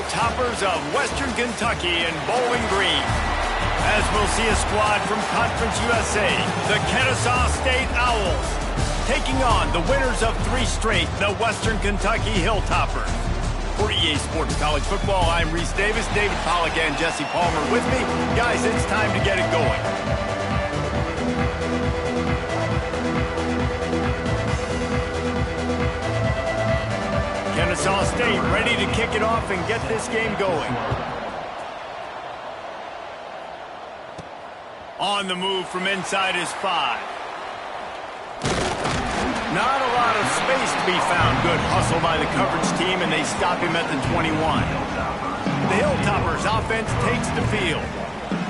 Hilltoppers of Western Kentucky in Bowling Green. As we'll see a squad from Conference USA, the Kennesaw State Owls, taking on the winners of 3 straight, the Western Kentucky Hilltoppers. For EA Sports College Football, I'm Reese Davis, David Pollack, and Jesse Palmer with me. Guys, it's time to get it going. Kennesaw State ready to kick it off and get this game going. On the move from inside is 5. Not a lot of space to be found. Good hustle by the coverage team, and they stop him at the 21. The Hilltoppers offense takes the field.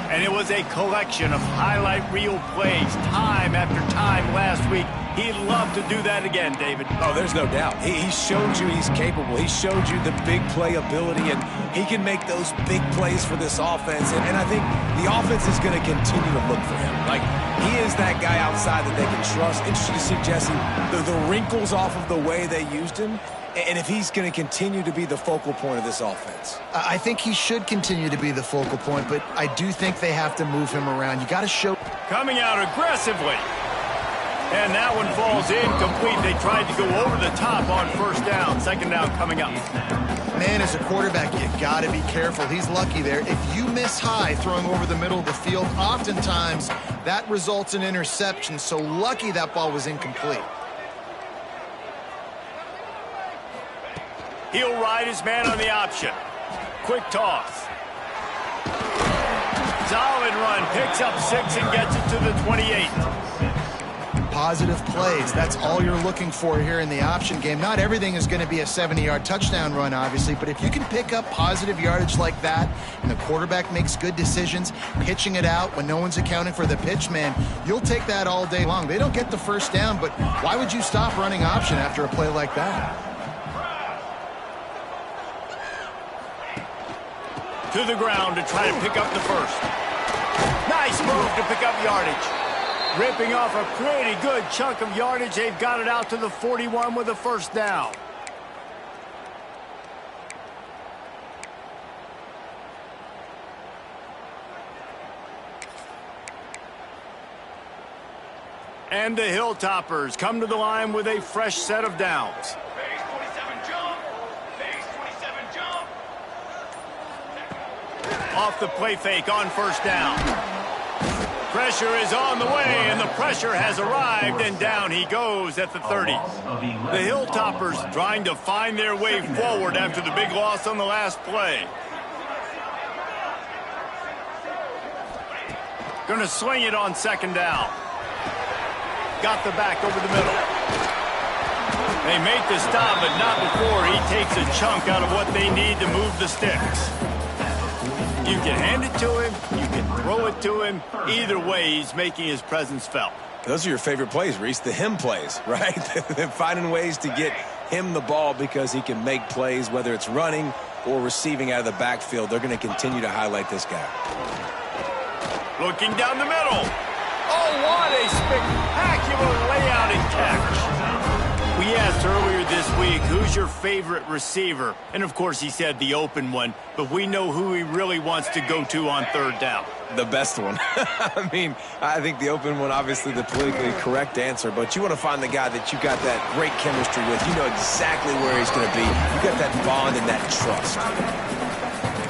And it was a collection of highlight reel plays time after time last week. He'd love to do that again, David. Oh, there's no doubt. He showed you he's capable. He showed you the big play ability, and he can make those big plays for this offense. And I think the offense is going to continue to look for him. Like, he is that guy outside that they can trust. Interesting to see, Jesse, the wrinkles off of the way they used him, and if he's going to continue to be the focal point of this offense. I think he should continue to be the focal point, but I do think they have to move him around. You got to show... Coming out aggressively. And that one falls incomplete. They tried to go over the top on first down. Second down coming up. Man, as a quarterback, you got to be careful. He's lucky there. If you miss high throwing over the middle of the field, oftentimes that results in interception. So lucky that ball was incomplete. He'll ride his man on the option. Quick toss. Solid run. Picks up 6 and gets it to the 28. Positive plays. That's all you're looking for here in the option game. Not everything is going to be a 70-yard touchdown run, obviously, but if you can pick up positive yardage like that and the quarterback makes good decisions, pitching it out when no one's accounting for the pitch, man, you'll take that all day long. They don't get the first down, but why would you stop running option after a play like that? To the ground to try to pick up the first. Nice move to pick up yardage. Ripping off a pretty good chunk of yardage. They've got it out to the 41 with a first down. And the Hilltoppers come to the line with a fresh set of downs. Off the play fake on first down. Pressure is on the way, and the pressure has arrived, and down he goes at the 30. The Hilltoppers trying to find their way forward after the big loss on the last play. Gonna swing it on second down. Got the back over the middle. They make the stop, but not before he takes a chunk out of what they need to move the sticks. You can hand it to him, you can throw it to him. Either way, he's making his presence felt. Those are your favorite plays, Reese, the him plays, right? They're finding ways to get him the ball because he can make plays, whether it's running or receiving out of the backfield. They're going to continue to highlight this guy. Looking down the middle. Oh, what a spectacular layout and catch. We asked earlier this week, who's your favorite receiver? And, of course, he said the open one, but we know who he really wants to go to on third down. The best one. I mean, I think the open one, obviously the politically correct answer, but you want to find the guy that you got that great chemistry with. You know exactly where he's going to be. You got that bond and that trust.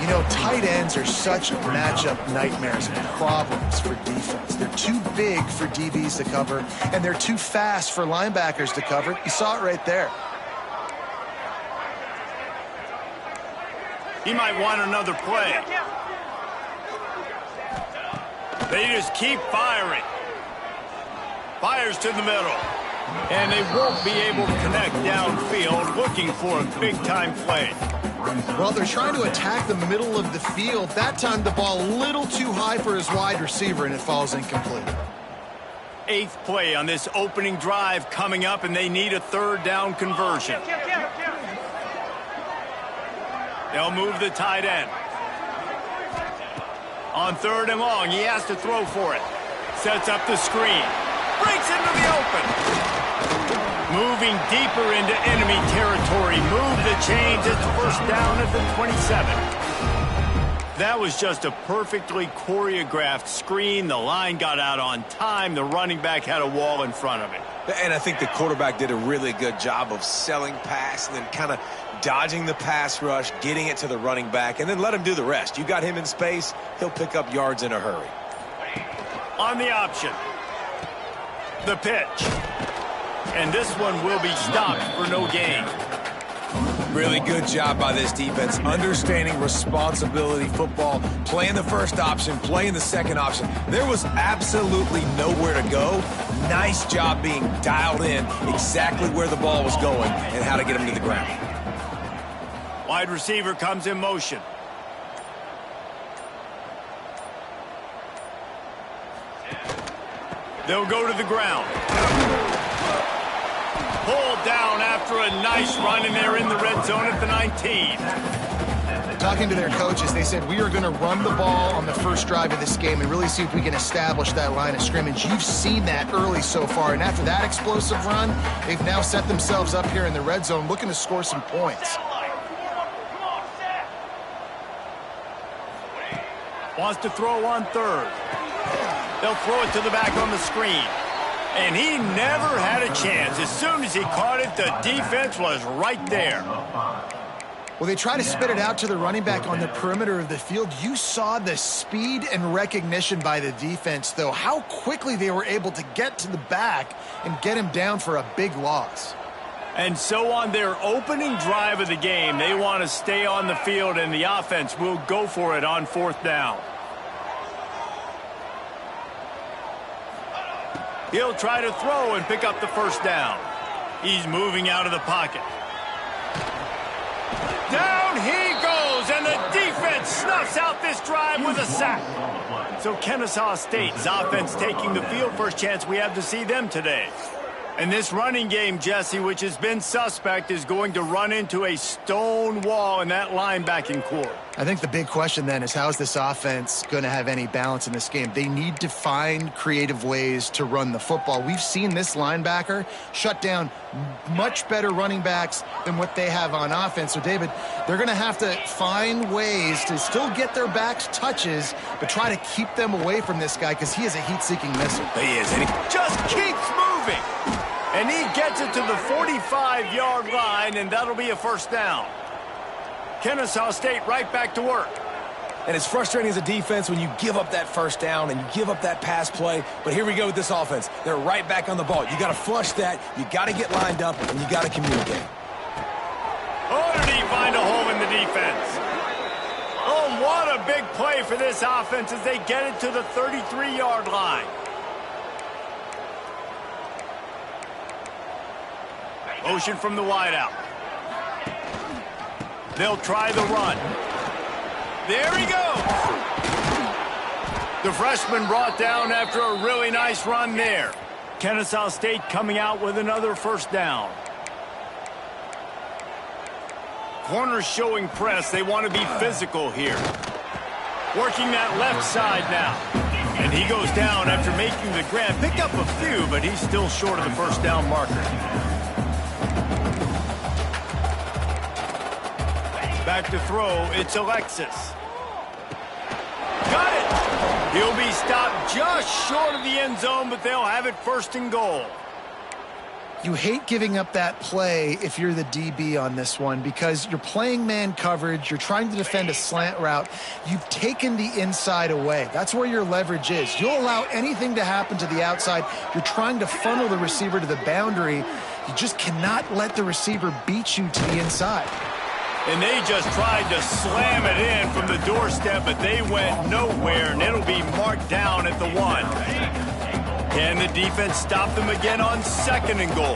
You know, tight ends are such matchup nightmares and problems for defense. They're too big for DBs to cover, and they're too fast for linebackers to cover. You saw it right there. He might want another play. They just keep firing. Fires to the middle. And they won't be able to connect downfield, looking for a big-time play. Well, they're trying to attack the middle of the field. That time the ball a little too high for his wide receiver, and it falls incomplete. 8th play on this opening drive coming up, and they need a third down conversion. They'll move the tight end. On 3rd and long, he has to throw for it. Sets up the screen. Breaks into the open. moving deeper into enemy territory. Move the chains. It's first down at the 27. That was just a perfectly choreographed screen. The line got out on time. The running back had a wall in front of it. And I think the quarterback did a really good job of selling pass and then kind of dodging the pass rush, getting it to the running back, and then let him do the rest. You got him in space, he'll pick up yards in a hurry. On the option. The pitch. And this one will be stopped for no gain. Really good job by this defense, understanding responsibility football, playing the first option, playing the second option. There was absolutely nowhere to go. Nice job being dialed in exactly where the ball was going and how to get him to the ground. Wide receiver comes in motion. They'll go to the ground. Pulled down after a nice run, and they're in the red zone at the 19. Talking to their coaches, they said, we are going to run the ball on the first drive of this game and really see if we can establish that line of scrimmage. You've seen that early so far, and after that explosive run, they've now set themselves up here in the red zone looking to score some points. Wants to throw on third. They'll throw it to the back on the screen. And he never had a chance. As soon as he caught it, the defense was right there. Well, they try to spit it out to the running back on the perimeter of the field. You saw the speed and recognition by the defense, though, how quickly they were able to get to the back and get him down for a big loss. And so on their opening drive of the game, they want to stay on the field, and the offense will go for it on fourth down. He'll try to throw and pick up the first down. He's moving out of the pocket. Down he goes, and the defense snuffs out this drive with a sack. So Kennesaw State's offense taking the field. First chance we have to see them today. And this running game, Jesse, which has been suspect, is going to run into a stone wall in that linebacking core. I think the big question then is, how is this offense going to have any balance in this game? They need to find creative ways to run the football. We've seen this linebacker shut down much better running backs than what they have on offense. So, David, they're going to have to find ways to still get their backs touches, but try to keep them away from this guy because he is a heat-seeking missile. He is. And he just keeps moving. And he gets it to the 45-yard line, and that'll be a first down. Kennesaw State right back to work. And it's frustrating as a defense when you give up that first down and you give up that pass play. But here we go with this offense. They're right back on the ball. You got to flush that. You got to get lined up, and you got to communicate. Oh, did he find a hole in the defense? Oh, what a big play for this offense as they get it to the 33-yard line. Motion from the wideout. They'll try the run. There he goes. The freshman brought down after a really nice run there. Kennesaw State coming out with another first down. Corners showing press. They want to be physical here. Working that left side now. And he goes down after making the grab. Picked up a few, but he's still short of the first down marker. Back to throw, it's Alexis. Got it! He'll be stopped just short of the end zone, but they'll have it first and goal. You hate giving up that play if you're the DB on this one because you're playing man coverage, you're trying to defend a slant route, you've taken the inside away. That's where your leverage is. You'll allow anything to happen to the outside. You're trying to funnel the receiver to the boundary. You just cannot let the receiver beat you to the inside. And they just tried to slam it in from the doorstep, but they went nowhere, and it'll be marked down at the 1. Can the defense stop them again on second and goal?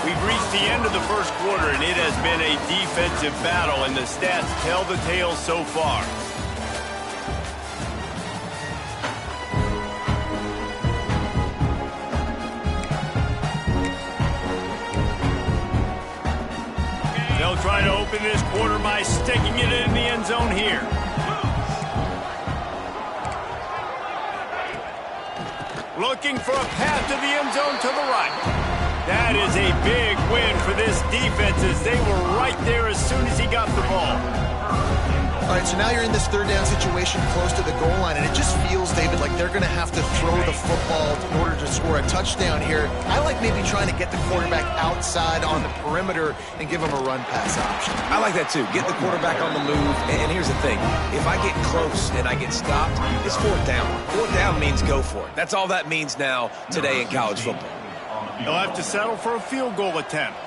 We've reached the end of the first quarter, and it has been a defensive battle, and the stats tell the tale so far. They'll try to open this quarter by sticking it in the end zone here. Looking for a path to the end zone to the right. That is a big win for this defense as they were right there as soon as he got the ball. All right, so now you're in this third down situation close to the goal line, and it just feels, David, like they're going to have to throw the football in order to score a touchdown here. I like maybe trying to get the quarterback outside on the perimeter and give him a run-pass option. I like that, too. Get the quarterback on the move. And here's the thing. If I get close and I get stopped, it's fourth down. Fourth down means go for it. That's all that means now today in college football. He'll have to settle for a field goal attempt.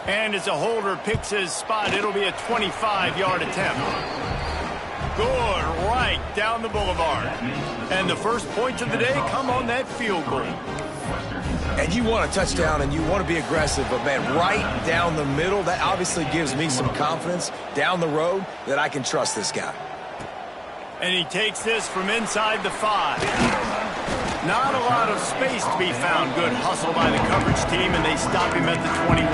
And as a holder picks his spot, it'll be a 25-yard attempt. Good, right down the boulevard. And the first points of the day come on that field goal. And you want a touchdown and you want to be aggressive, but, man, right down the middle, that obviously gives me some confidence down the road that I can trust this guy. And he takes this from inside the 5. Not a lot of space to be found. Good hustle by the coverage team, and they stop him at the 21.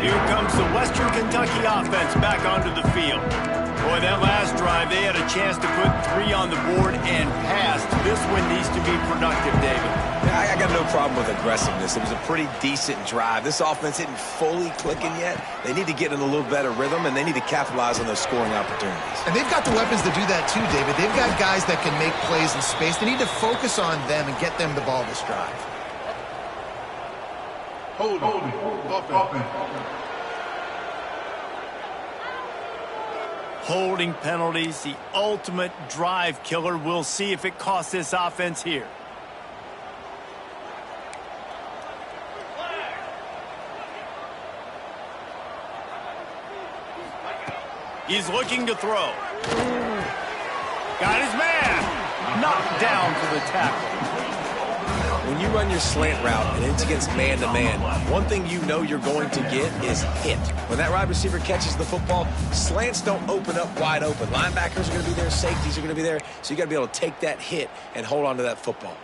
Here comes the Western Kentucky offense back onto the field. Boy, that last drive, they had a chance to put 3 on the board and passed. This one needs to be productive, David. I got no problem with aggressiveness. It was a pretty decent drive. This offense isn't fully clicking yet. They need to get in a little better rhythm, and they need to capitalize on those scoring opportunities. And they've got the weapons to do that too, David. They've got guys that can make plays in space. They need to focus on them and get them the ball this drive. Holding penalties, the ultimate drive killer. We'll see if it costs this offense here. He's looking to throw. Got his man. Knocked down for the tackle. When you run your slant route and it's against man-to-man, one thing you know you're going to get is hit. When that wide receiver catches the football, slants don't open up wide open. Linebackers are going to be there, safeties are going to be there, so you got to be able to take that hit and hold on to that football.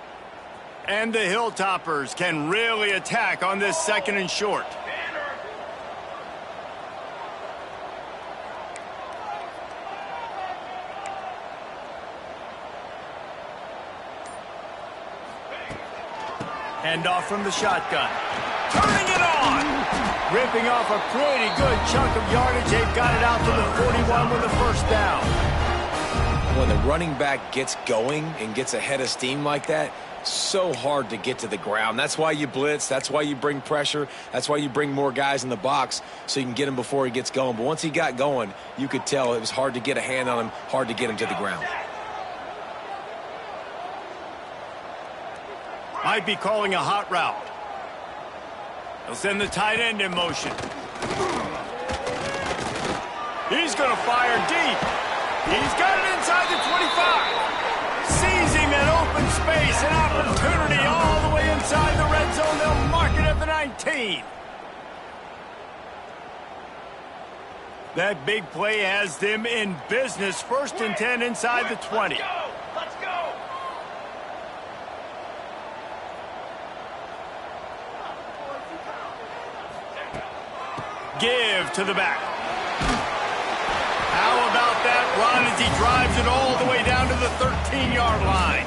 And the Hilltoppers can really attack on this 2nd and short. Hand off from the shotgun. Turning it on! Ripping off a pretty good chunk of yardage. They've got it out to the 41 with a first down. When the running back gets going and gets ahead of steam like that, so hard to get to the ground. That's why you blitz. That's why you bring pressure. That's why you bring more guys in the box so you can get him before he gets going. But once he got going, you could tell it was hard to get a hand on him, hard to get him to the ground. Might be calling a hot route. He'll send the tight end in motion. He's going to fire deep. He's got it inside the 25. Sees him in open space, an opportunity all the way inside the red zone. They'll mark it at the 19. That big play has them in business. 1st and 10 inside the 20. Give to the back. How about that run as he drives it all the way down to the 13-yard line?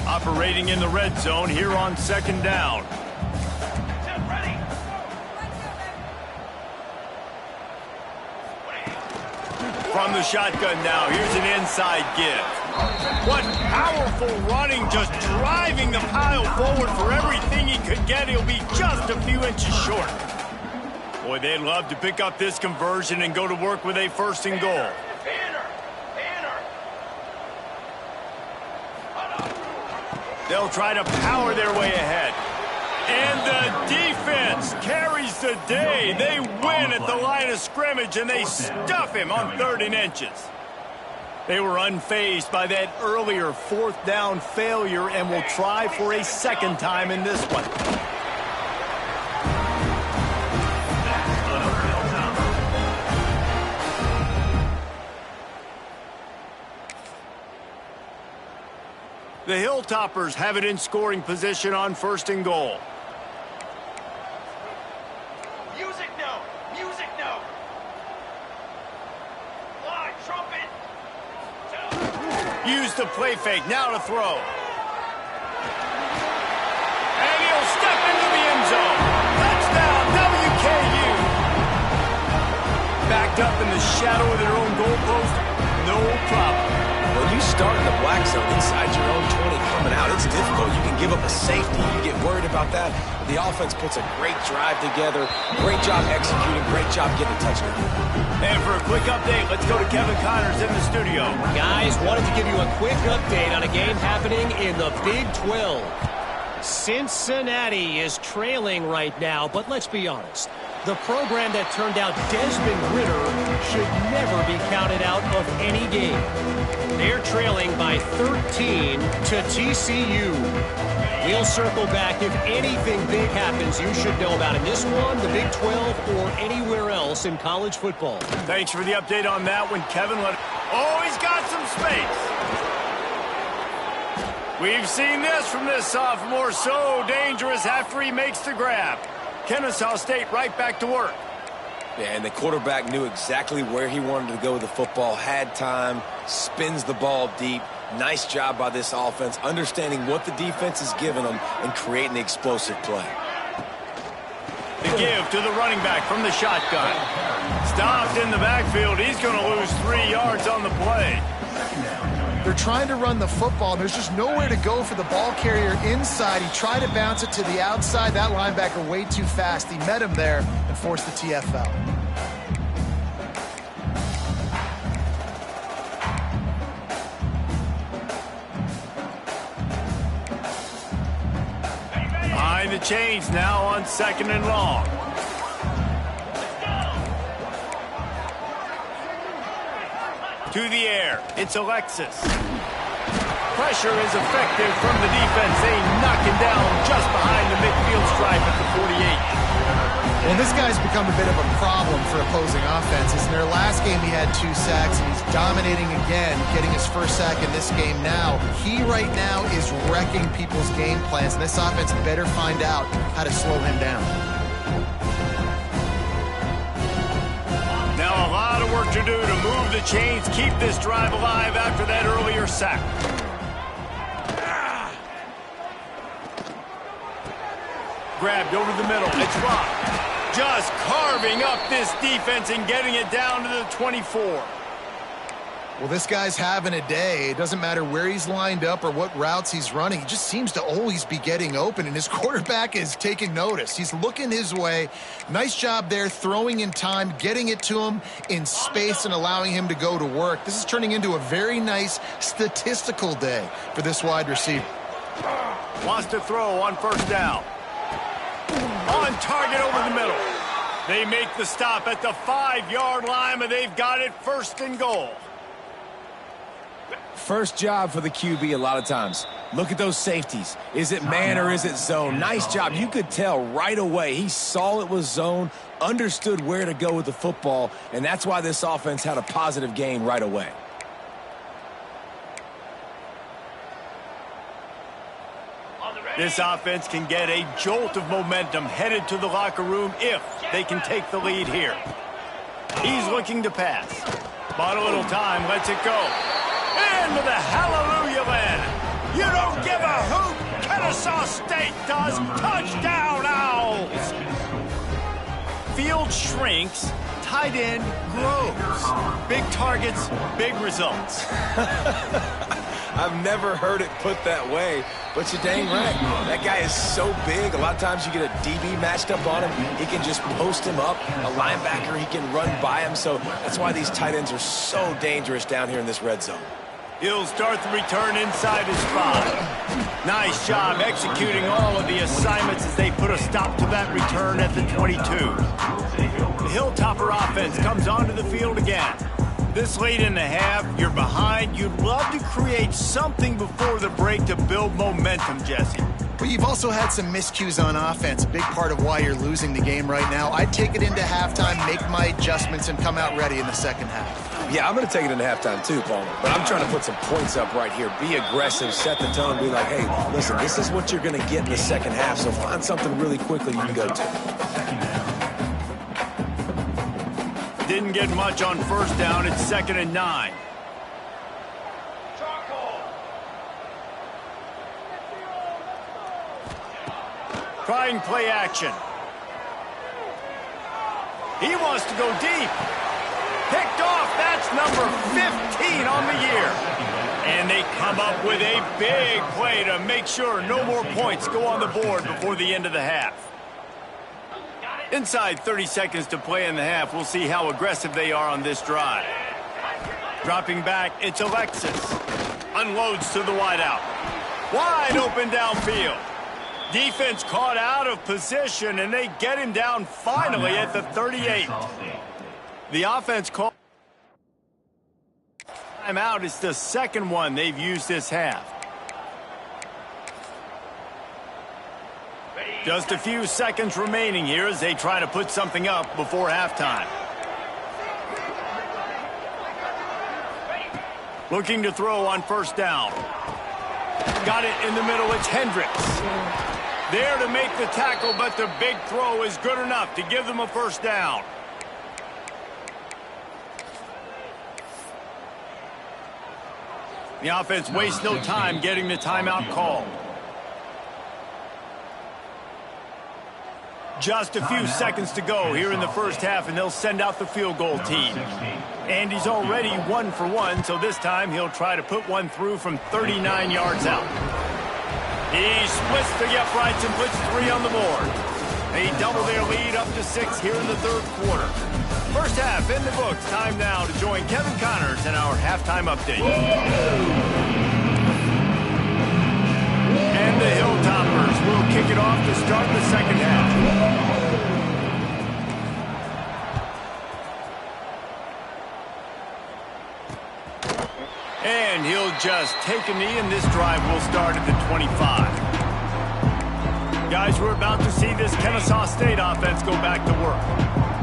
Operating in the red zone here on 2nd down. From the shotgun now, here's an inside give. What powerful running, just driving the pile forward for everything he could get. He'll be just a few inches short. Boy, they'd love to pick up this conversion and go to work with a 1st and goal. They'll try to power their way ahead. And the defense carries the day. They win at the line of scrimmage, and they stuff him on 3rd and inches. They were unfazed by that earlier 4th down failure and will try for a 2nd time in this one. The Hilltoppers have it in scoring position on 1st and goal. Music no! Music no! Line, trumpet! Used the play fake, now to throw. And he'll step into the end zone. Touchdown, WKU. Backed up in the shadow of their own goalpost, no problem. When you start in the black zone inside your own 20 coming out, it's difficult. You can give up a safety. You get worried about that. The offense puts a great drive together. Great job executing. Great job getting a touchdown. And for a quick update, let's go to Kevin Connors in the studio. Guys, wanted to give you a quick update on a game happening in the Big 12. Cincinnati is trailing right now, but let's be honest. The program that turned out Desmond Ridder should never be counted out of any game. They're trailing by 13 to TCU. We'll circle back if anything big happens you should know about in this one, the Big 12, or anywhere else in college football. Thanks for the update on that one, Kevin. Oh, he's got some space. We've seen this from this sophomore, so dangerous after he makes the grab. Kennesaw State right back to work. Yeah, and the quarterback knew exactly where he wanted to go with the football, had time, spins the ball deep. Nice job by this offense, understanding what the defense is giving them and creating the explosive play. The give to the running back from the shotgun. Stopped in the backfield. He's going to lose 3 yards on the play. They're trying to run the football. There's just nowhere to go for the ball carrier inside. He tried to bounce it to the outside. That linebacker way too fast. He met him there and forced the TFL. Behind the chains now on 2nd and long. To the air, it's Alexis. Pressure is effective from the defense. They knock him down just behind the midfield stripe at the 48. Well, this guy's become a bit of a problem for opposing offenses. In their last game, he had 2 sacks, and he's dominating again, getting his first sack in this game now. He right now is wrecking people's game plans, and this offense better find out how to slow him down. Now a lot of work to do to move the chains, keep this drive alive after that earlier sack. Grabbed over the middle. It's Rock. Just carving up this defense and getting it down to the 24. Well, this guy's having a day. It doesn't matter where he's lined up or what routes he's running. He just seems to always be getting open, and his quarterback is taking notice. He's looking his way. Nice job there, throwing in time, getting it to him in space and allowing him to go to work. This is turning into a very nice statistical day for this wide receiver. Wants to throw on 1st down. On target over the middle. They make the stop at the 5-yard line, and they've got it 1st and goal. First job for the QB a lot of times. Look at those safeties. Is it man or is it zone? Nice job. You could tell right away. He saw it was zone, understood where to go with the football, and that's why this offense had a positive gain right away. This offense can get a jolt of momentum headed to the locker room if they can take the lead here. He's looking to pass. Bought a little time, lets it go. Into the hallelujah land. You don't give a hoot. Kennesaw State does. Touchdown, Owls. Field shrinks. Tight end grows. Big targets, big results. I've never heard it put that way, but you're dang right. That guy is so big. A lot of times you get a DB matched up on him. He can just post him up. A linebacker, he can run by him. So that's why these tight ends are so dangerous down here in this red zone. He'll start the return inside his 5. Nice job executing all of the assignments as they put a stop to that return at the 22. The Hilltopper offense comes onto the field again. This late in the half, you're behind. You'd love to create something before the break to build momentum, Jesse. But you've also had some miscues on offense, a big part of why you're losing the game right now. I'd take it into halftime, make my adjustments, and come out ready in the second half. Yeah, I'm going to take it into halftime too, Palmer. But I'm trying to put some points up right here. Be aggressive, set the tone, be like, hey, listen, this is what you're going to get in the second half, so find something really quickly you can go to. Didn't get much on 1st down. It's 2nd and 9. Trying play action. He wants to go deep. Picked off. That's number 15 on the year. And they come up with a big play to make sure no more points go on the board before the end of the half. Inside 30 seconds to play in the half, we'll see how aggressive they are on this drive. Dropping back, it's Alexis. Unloads to the wideout. Wide open downfield. Defense caught out of position, and they get him down finally at the 38. The offense called timeout. It's the second one they've used this half. Just a few seconds remaining here as they try to put something up before halftime. Looking to throw on first down. Got it in the middle. It's Hendricks. There to make the tackle, but the big throw is good enough to give them a first down. The offense wastes no time getting the timeout called. Just a few seconds to go here in the first half, and they'll send out the field goal team. And he's already 1 for 1, so this time he'll try to put one through from 39 yards out. He splits the uprights and puts 3 on the board. They double their lead up to 6 here in the third quarter. First half in the books. Time now to join Kevin Connors in our halftime update. And the Hilltoppers will kick it off to start the second half. And he'll just take a knee, and this drive will start at the 25. Guys, we're about to see this Kennesaw State offense go back to work.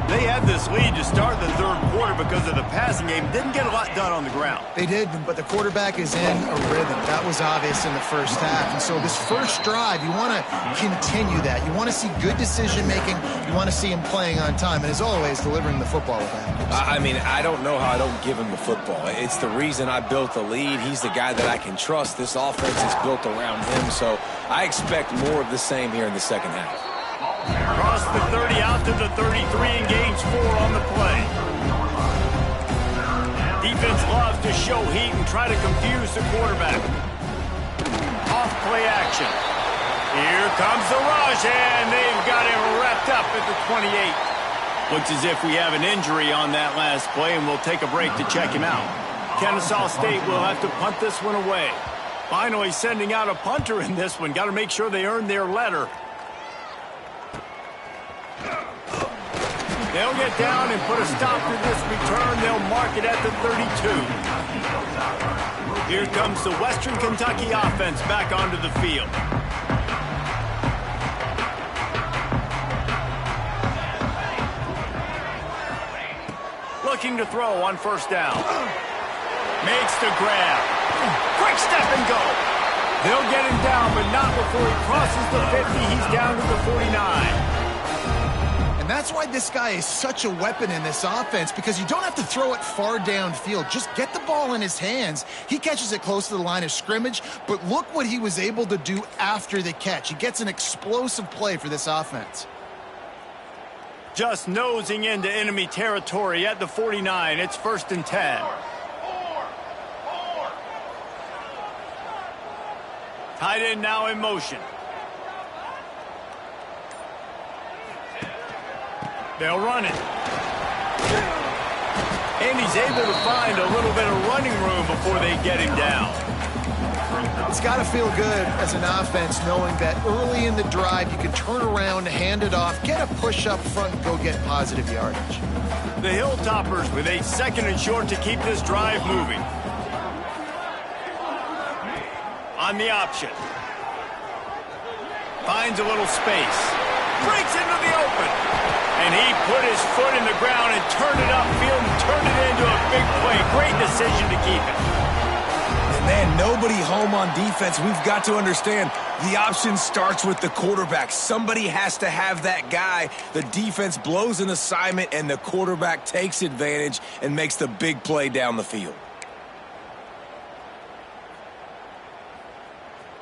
They had this lead to start the third quarter because of the passing game. Didn't get a lot done on the ground. They did, but the quarterback is in a rhythm. That was obvious in the first half. And so this first drive, you want to continue that. You want to see good decision-making. You want to see him playing on time. And as always, delivering the football with accuracy. I mean, I don't know how I don't give him the football. It's the reason I built the lead. He's the guy that I can trust. This offense is built around him. So I expect more of the same here in the second half. Across the 30 out to the 33 and gains 4 on the play. Defense loves to show heat and try to confuse the quarterback. Off play action. Here comes the rush, and they've got him wrapped up at the 28. Looks as if we have an injury on that last play, and we'll take a break to check him out. Kennesaw State will have to punt this one away. Finally sending out a punter in this one. Got to make sure they earn their letter. They'll get down and put a stop to this return. They'll mark it at the 32. Here comes the Western Kentucky offense back onto the field. Looking to throw on first down. Makes the grab. Quick step and go. They'll get him down, but not before he crosses the 50. He's down to the 49. That's why this guy is such a weapon in this offense, because you don't have to throw it far downfield. Just get the ball in his hands. He catches it close to the line of scrimmage, but look what he was able to do after the catch. He gets an explosive play for this offense. Just nosing into enemy territory at the 49. It's 1st and 10. Tight end now in motion. They'll run it. And he's able to find a little bit of running room before they get him down. It's got to feel good as an offense knowing that early in the drive you can turn around, hand it off, get a push up front, and go get positive yardage. The Hilltoppers with a 2nd and short to keep this drive moving. On the option. Finds a little space. Breaks into the open. And he put his foot in the ground and turned it upfield and turned it into a big play. Great decision to keep it. And man, nobody home on defense. We've got to understand the option starts with the quarterback. Somebody has to have that guy. The defense blows an assignment, and the quarterback takes advantage and makes the big play down the field.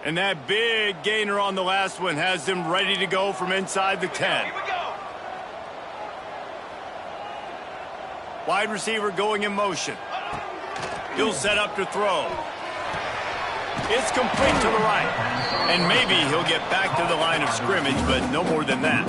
And that big gainer on the last one has them ready to go from inside the 10. Here we go. Wide receiver going in motion. He'll set up to throw. It's complete to the right. And maybe he'll get back to the line of scrimmage, but no more than that.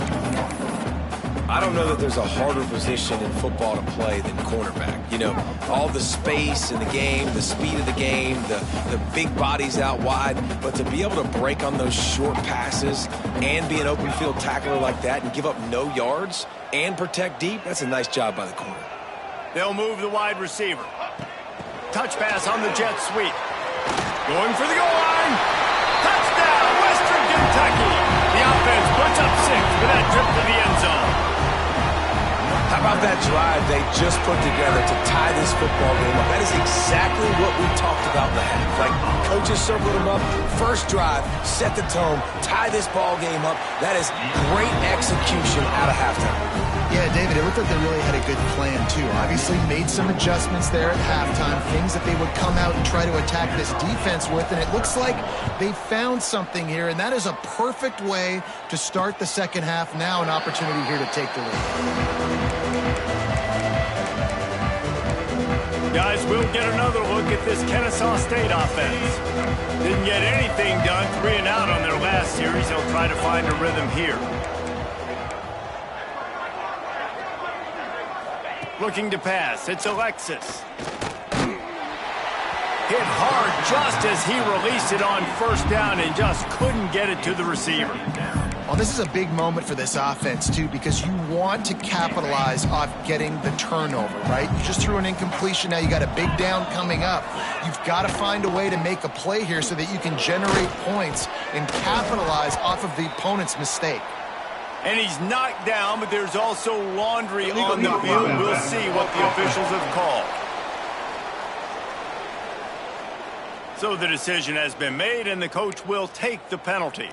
I don't know that there's a harder position in football to play than cornerback. You know, all the space in the game, the speed of the game, the big bodies out wide. But to be able to break on those short passes and be an open field tackler like that and give up no yards and protect deep, that's a nice job by the corner. They'll move the wide receiver. Touch pass on the jet sweep. Going for the goal line. Touchdown, Western Kentucky. The offense puts up 6 for that trip to the end zone. How about that drive they just put together to tie this football game up? That is exactly what we talked about in the half. Like, coaches circled them up. First drive, set the tone, tie this ball game up. That is great execution out of halftime. Yeah, David, it looked like they really had a good plan, too. Obviously made some adjustments there at halftime, things that they would come out and try to attack this defense with, and it looks like they found something here, and that is a perfect way to start the second half. Now an opportunity here to take the lead. Guys, we'll get another look at this Kennesaw State offense. Didn't get anything done 3 and out on their last series. They'll try to find a rhythm here. Looking to pass. It's Alexis. Hit hard just as he released it on first down and just couldn't get it to the receiver. Well, this is a big moment for this offense, too, because you want to capitalize off getting the turnover, right? You just threw an incompletion. Now you got a big down coming up. You've got to find a way to make a play here so that you can generate points and capitalize off of the opponent's mistake. And he's knocked down, but there's also laundry on the field. We'll see what the officials have called. So the decision has been made, and the coach will take the penalty.